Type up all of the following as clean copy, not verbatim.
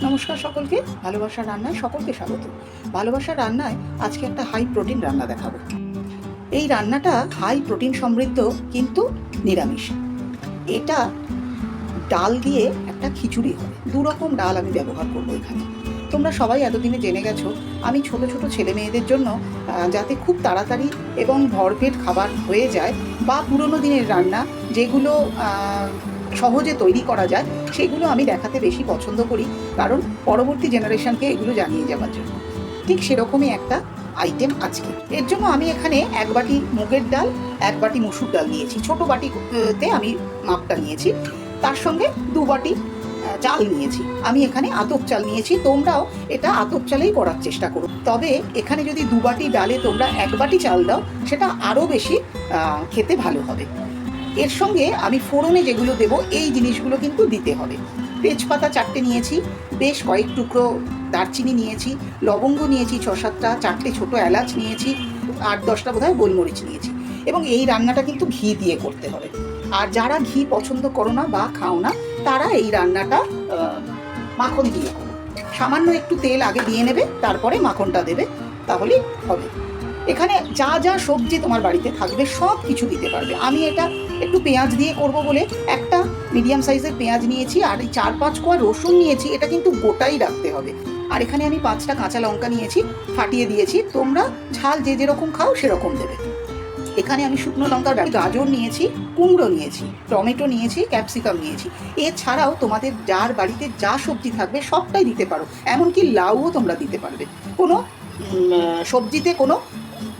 নমস্কার সকলকে, ভালোবাসার রান্নায় সকলকে স্বাগত। ভালোবাসার রান্নায় আজকে একটা হাই প্রোটিন রান্না দেখাবো। এই রান্নাটা হাই প্রোটিন সমৃদ্ধ কিন্তু নিরামিষ। এটা ডাল দিয়ে একটা খিচুড়ি হবে। দু রকম ডাল আমি ব্যবহার করবো এখানে। তোমরা সবাই এতদিনে জেনে গেছো আমি ছোট ছোট ছেলে মেয়েদের জন্য যাতে খুব তাড়াতাড়ি এবং ভরপেট খাবার হয়ে যায় বা পুরনো দিনের রান্না যেগুলো সহজে তৈরি করা যায় সেগুলো আমি দেখাতে বেশি পছন্দ করি, কারণ পরবর্তী জেনারেশনকে এগুলো জানিয়ে যাওয়ার জন্য। ঠিক সেরকমই একটা আইটেম আজকে। এর জন্য আমি এখানে 1 বাটি মুগের ডাল, 1 বাটি মসুর ডাল নিয়েছি। ছোট বাটিতে আমি মাপটা নিয়েছি। তার সঙ্গে 2 বাটি চাল নিয়েছি। আমি এখানে আতপ চাল নিয়েছি। তোমরাও এটা আতপ চালেই করার চেষ্টা করো। তবে এখানে যদি 2 বাটি ডালে তোমরা 1 বাটি চাল দাও সেটা আরও বেশি খেতে ভালো হবে। এর সঙ্গে আমি ফোড়নে যেগুলো দেব এই জিনিসগুলো কিন্তু দিতে হবে। তেজপাতা 4টে নিয়েছি, বেশ কয়েক টুকরো দারচিনি নিয়েছি, লবঙ্গ নিয়েছি 6-7টা, 4টে ছোটো এলাচ নিয়েছি, 8-10টা বোধহয় গোলমরিচ নিয়েছি। এবং এই রান্নাটা কিন্তু ঘি দিয়ে করতে হবে। আর যারা ঘি পছন্দ করো না বা খাও না তারা এই রান্নাটা মাখন দিয়ে করো। সামান্য একটু তেল আগে দিয়ে নেবে, তারপরে মাখনটা দেবে, তাহলেই হবে। এখানে যা যা সবজি তোমার বাড়িতে থাকবে সব কিছু দিতে পারবে। আমি এটা একটু পেঁয়াজ দিয়ে করব বলে একটা মিডিয়াম সাইজের পেঁয়াজ নিয়েছি, আর এই 4-5 কোয়া রসুন নিয়েছি। এটা কিন্তু গোটাই রাখতে হবে। আর এখানে আমি 5টা কাঁচা লঙ্কা নিয়েছি, ফাটিয়ে দিয়েছি। তোমরা ঝাল যে যেরকম খাও সেরকম দেবে। এখানে আমি শুকনো লঙ্কার গাজর নিয়েছি, কুমড়ো নিয়েছি, টমেটো নিয়েছি, ক্যাপসিকাম নিয়েছি। এছাড়াও তোমাদের যার বাড়িতে যা সবজি থাকবে সবটাই দিতে পারো, এমনকি লাউও তোমরা দিতে পারবে। কোনো সবজিতে কোনো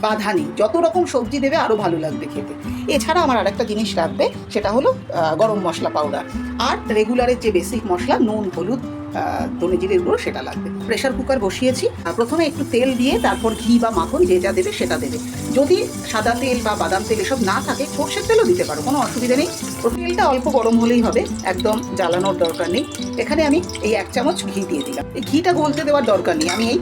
বাধা নেই, যত রকম সবজি দেবে আরও ভালো লাগবে খেতে। এছাড়া আমার আরেকটা জিনিস লাগবে, সেটা হলো গরম মশলা পাউডার, আর রেগুলারের যে বেসিক মশলা নুন, হলুদ, ধনে জিরের গুঁড়ো সেটা লাগবে। প্রেশার কুকার বসিয়েছি। প্রথমে একটু তেল দিয়ে তারপর ঘি বা মাখন যে যা দেবে সেটা দেবে। যদি সাদা তেল বা বাদাম তেল এসব না থাকে সর্ষের তেলও দিতে পারো, কোনো অসুবিধা নেই। তেলটা অল্প গরম হলেই হবে, একদম জ্বালানোর দরকার নেই। এখানে আমি এই 1 চামচ ঘি দিয়ে দিলাম। এই ঘিটা গলতে দেওয়ার দরকার নেই। আমি এই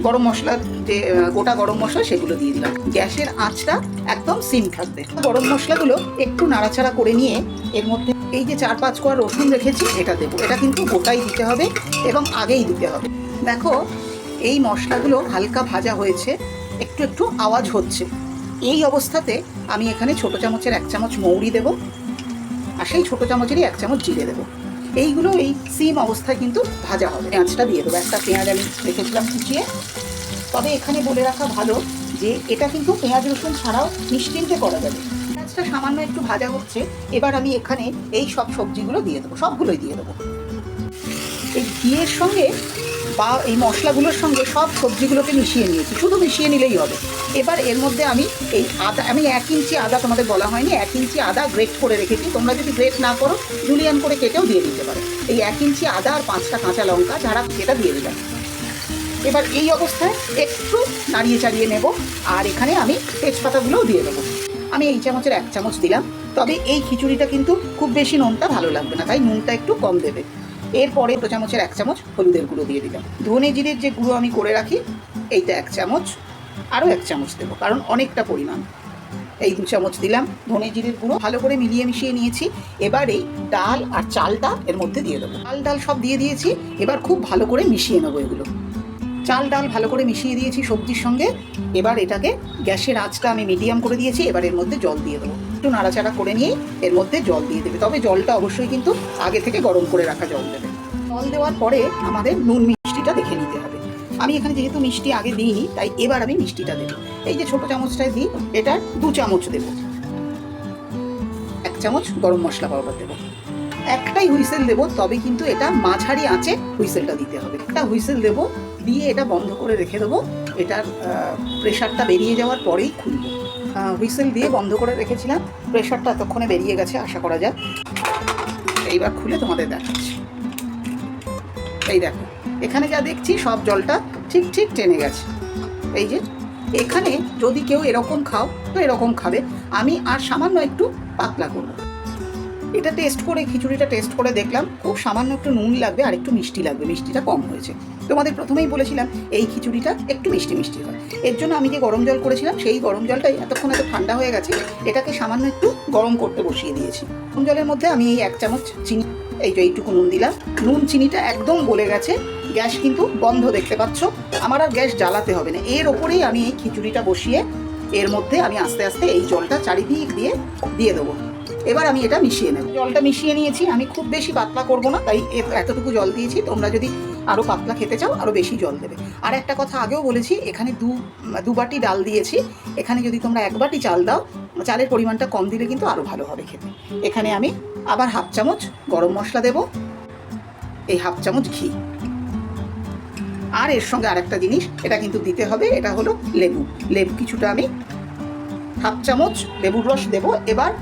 গরম মশলা যে গোটা গরম মশলা সেগুলো দিয়ে দিলাম। গ্যাসের আঁচটা একদম সিম থাকবে। গরম মশলাগুলো একটু নাড়াচাড়া করে নিয়ে এর মধ্যে এই যে 4-5 কোয়া রসুন রেখেছি এটা দেবো। এটা কিন্তু গোটাই দিতে হবে এবং আগেই দিতে হবে। দেখো এই মশলাগুলো হালকা ভাজা হয়েছে, একটু একটু আওয়াজ হচ্ছে। এই অবস্থাতে আমি এখানে ছোটো চামচের 1 চামচ মৌরি দেবো, আর সেই ছোটো চামচেরই 1 চামচ জিরে দেবো। এইগুলো এই সিম অবস্থায় কিন্তু ভাজা হবে। পেঁয়াজটা দিয়ে দেবো। একটা পেঁয়াজ আমি রেখেছিলাম কুচিয়ে। তবে এখানে বলে রাখা ভালো যে এটা কিন্তু পেঁয়াজ রসুন ছাড়াও নিশ্চিন্তে করা যাবে। পেঁয়াজটা সামান্য একটু ভাজা হচ্ছে। এবার আমি এখানে এই সব সবজিগুলো দিয়ে দেবো, সবগুলোই দিয়ে দেবো। এই ঘিয়ের সঙ্গে বা এই মশলাগুলোর সঙ্গে সব সবজিগুলোকে মিশিয়ে নিয়েছি, শুধু মিশিয়ে নিলেই হবে। এবার এর মধ্যে আমি এই আদা, আমি 1 ইঞ্চি আদা, তোমাদের বলা হয়নি, 1 ইঞ্চি আদা গ্রেট করে রেখেছি। তোমরা যদি গ্রেট না করো জুলিয়ান করে কেটেও দিয়ে দিতে পারো। এই 1 ইঞ্চি আদা আর 5টা কাঁচা লঙ্কা যারা সেটা দিয়ে দিলাম। এবার এই অবস্থায় একটু নাড়িয়ে চাড়িয়ে নেব, আর এখানে আমি তেজপাতাগুলোও দিয়ে দেবো। আমি এই চামচের 1 চামচ দিলাম। তবে এই খিচুড়িটা কিন্তু খুব বেশি নুনটা ভালো লাগবে না, তাই নুনটা একটু কম দেবে। এরপরে 2 চামচের 1 চামচ হলুদের গুঁড়ো দিয়ে দিলাম। ধনে জিরের যে গুঁড়ো আমি করে রাখি এইটা 1 চামচ, আরও 1 চামচ দেবো কারণ অনেকটা পরিমাণ। এই 2 চামচ দিলাম ধনে জিরের গুঁড়ো। ভালো করে মিলিয়ে মিশিয়ে নিয়েছি। এবার এই ডাল আর চালটা এর মধ্যে দিয়ে দেবো। ডাল সব দিয়ে দিয়েছি। এবার খুব ভালো করে মিশিয়ে নেবো এগুলো। চাল ডাল ভালো করে মিশিয়ে দিয়েছি সবজির সঙ্গে। এবার এটাকে গ্যাসের আঁচটা আমি মিডিয়াম করে দিয়েছি। এবার এর মধ্যে জল দিয়ে দেবো। একটু নাড়াচাড়া করে নিয়ে এর মধ্যে জল দিয়ে দেবে। তবে জলটা অবশ্যই কিন্তু আগে থেকে গরম করে রাখা জল দেবে। জল দেওয়ার পরে আমাদের নুন মিষ্টিটা দেখে নিতে হবে। আমি এখানে যেহেতু মিষ্টি আগে দিইনি তাই এবার আমি মিষ্টিটা দেবো। এই যে ছোটো চামচটায় দিই এটার 2 চামচ দেবো। 1 চামচ গরম মশলা পাউডার দেবো। একটাই হুইসেল দেবো, তবে কিন্তু এটা মাঝারি আঁচে হুইসেলটা দিতে হবে। একটা হুইসেল দেবো, দিয়ে এটা বন্ধ করে রেখে দেবো। এটার প্রেশারটা বেরিয়ে যাওয়ার পরেই খুলবো। হুইসেল দিয়ে বন্ধ করে রেখেছিলাম, প্রেশারটা এতক্ষণে বেরিয়ে গেছে আশা করা যায়। এইবার খুলে তোমাদের দেখাচ্ছি। এই দেখো এখানে যা দেখছি সব জলটা ঠিক ঠিক টেনে গেছে। এই যে এখানে যদি কেউ এরকম খাও তো এরকম খাবে, আমি আর সামান্য একটু পাতলা করবো। এটা টেস্ট করে খিচুড়িটা টেস্ট করে দেখলাম খুব সামান্য একটু নুন লাগবে আর একটু মিষ্টি লাগবে, মিষ্টিটা কম হয়েছে। তোমাদের প্রথমেই বলেছিলাম এই খিচুড়িটা একটু মিষ্টি মিষ্টি হয়। এর জন্য আমি যে গরম জল করেছিলাম সেই গরম জলটাই এতক্ষণ এত ঠান্ডা হয়ে গেছে, এটাকে সামান্য একটু গরম করতে বসিয়ে দিয়েছি। গরম জলের মধ্যে আমি এই 1 চামচ চিনি, এই যে এইটুকু নুন দিলাম। নুন চিনিটা একদম গলে গেছে, গ্যাস কিন্তু বন্ধ, দেখতে পাচ্ছ। আমার আর গ্যাস জ্বালাতে হবে না। এর ওপরেই আমি এই খিচুড়িটা বসিয়ে এর মধ্যে আমি আস্তে আস্তে এই জলটা চারিদিক দিয়ে দেবো। এবার আমি এটা মিশিয়ে নেব। জলটা মিশিয়ে নিয়েছি, আমি খুব বেশি পাতলা করব না, তাই এতটুকু জল দিয়েছি। তোমরা যদি আরও পাতলা খেতে চাও আরও বেশি জল দেবে। আর একটা কথা আগেও বলেছি, এখানে দু বাটি ডাল দিয়েছি। এখানে যদি তোমরা 1 বাটি চাল দাও, চালের পরিমাণটা কম দিলে কিন্তু আরও ভালো হবে খেতে। এখানে আমি আবার 1/2 চামচ গরম মশলা দেব, এই 1/2 চামচ ঘি। আর এর সঙ্গে আরেকটা জিনিস এটা কিন্তু দিতে হবে, এটা হলো লেবু কিছুটা আমি 1/2 চামচ লেবুর রস দেবো। এবার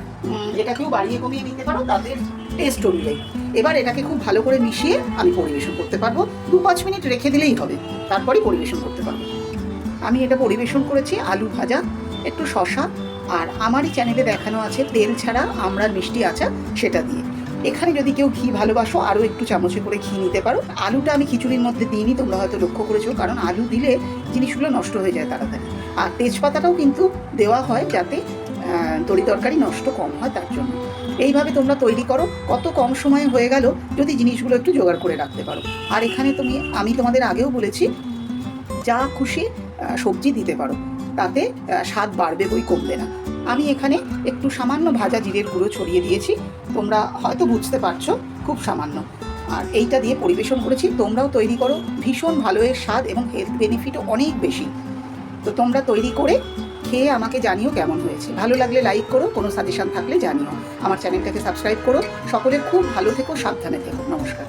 এটাকেও বাড়িয়ে কমিয়ে নিতে পারো তাদের টেস্ট অনুযায়ী। এবার এটাকে খুব ভালো করে মিশিয়ে আমি পরিবেশন করতে পারবো। 2-5 মিনিট রেখে দিলেই হবে, তারপরেই পরিবেশন করতে পারবো। আমি এটা পরিবেশন করেছি আলু ভাজা, একটু শসা, আর আমারই চ্যানেলে দেখানো আছে তেল ছাড়া আমড়ার মিষ্টি আচার, সেটা দিয়ে। এখানে যদি কেউ ঘি ভালোবাসো আরও একটু চামচে করে ঘি নিতে পারো। আলুটা আমি খিচুড়ির মধ্যে দিইনি, তোমরা হয়তো লক্ষ্য করেছো, কারণ আলু দিলে জিনিসগুলো নষ্ট হয়ে যায় তাড়াতাড়ি। আর তেজপাতাটাও কিন্তু দেওয়া হয় যাতে তরি তরকারি নষ্ট কম হয়, তার জন্য। এইভাবে তোমরা তৈরি করো, কত কম সময়ে হয়ে গেল যদি জিনিসগুলো একটু জোগাড় করে রাখতে পারো। আর এখানে আমি তোমাদের আগেও বলেছি, যা খুশি সবজি দিতে পারো, তাতে স্বাদ বাড়বে বই কমবে না। আমি এখানে একটু সামান্য ভাজা জিরের গুঁড়ো ছড়িয়ে দিয়েছি, তোমরা হয়তো বুঝতে পারছো, খুব সামান্য। আর এইটা দিয়ে পরিবেশন করেছি। তোমরাও তৈরি করো, ভীষণ ভালো এর স্বাদ এবং হেলথ বেনিফিটও অনেক বেশি। তো তোমরা তৈরি করে খেয়ে আমাকে জানিও কেমন হয়েছে। ভালো লাগলে লাইক করো, কোনো সাজেশন থাকলে জানিও। আমার চ্যানেলটাকে সাবস্ক্রাইব করো। সকলে খুব ভালো থেকো, সাবধানে থেকো। নমস্কার।